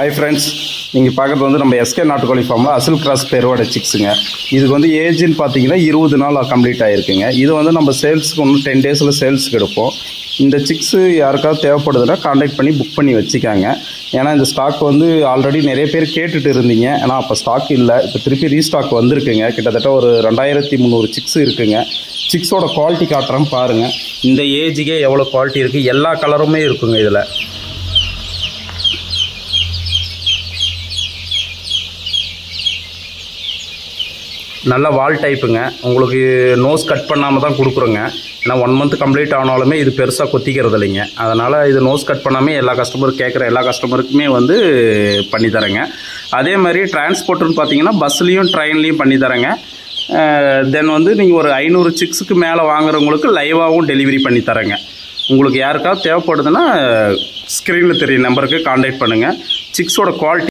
Hi friends, நீங்கள் பார்க்குறது வந்து நம்ம எஸ்கே நாட்டுக்கோழி ஃபார்மில் அசல் கிராஸ் பேரோட சிக்ஸுங்க. இதுக்கு வந்து ஏஜ்னு பார்த்தீங்கன்னா 20 நாள் கம்ப்ளீட் ஆகிருக்குங்க. இது வந்து நம்ம சேல்ஸுக்கு இன்னும் 10 டேஸில் சேல்ஸுக்கு எடுப்போம். இந்த சிக்ஸு யாருக்காவது தேவைப்படுதுன்னா கான்டாக்ட் பண்ணி புக் பண்ணி வச்சுக்காங்க. ஏன்னா இந்த ஸ்டாக் வந்து ஆல்ரெடி நிறைய பேர் கேட்டுட்டு இருந்தீங்க. ஏன்னா அப்போ ஸ்டாக் இல்லை, இப்போ திருப்பி ரீஸ்டாக் வந்திருக்குங்க. கிட்டத்தட்ட ஒரு 2300 சிக்ஸ் இருக்குங்க. சிக்ஸோட குவாலிட்டி காட்டுறேன் பாருங்கள். இந்த ஏஜுக்கே எவ்வளோ குவாலிட்டி இருக்குது, எல்லா கலருமே இருக்குங்க. இதில் நல்ல வால் டைப்புங்க. உங்களுக்கு நோஸ் கட் பண்ணாமல் தான் கொடுக்குறோங்க. ஏன்னா 1 மந்த் கம்ப்ளீட் ஆனாலுமே இது பெருசாக கொத்திக்கிறது இல்லைங்க. அதனால் இது நோஸ் கட் பண்ணாமல் எல்லா கஸ்டமரும் கேட்குற எல்லா கஸ்டமருக்குமே வந்து பண்ணித்தரேங்க. அதே மாதிரி டிரான்ஸ்போர்ட்டுன்னு பார்த்தீங்கன்னா பஸ்லேயும் ட்ரெயின்லேயும் பண்ணித்தரேங்க. தென் வந்து நீங்கள் ஒரு 500 சிக்ஸுக்கு மேலே வாங்குறவங்களுக்கு லைவாகவும் டெலிவரி பண்ணித்தரேங்க. உங்களுக்கு யாருக்காவது தேவைப்படுதுன்னா ஸ்க்ரீனில் தெரிய நம்பருக்கு கான்டாக்ட் பண்ணுங்கள். சிக்ஸோட குவாலிட்டி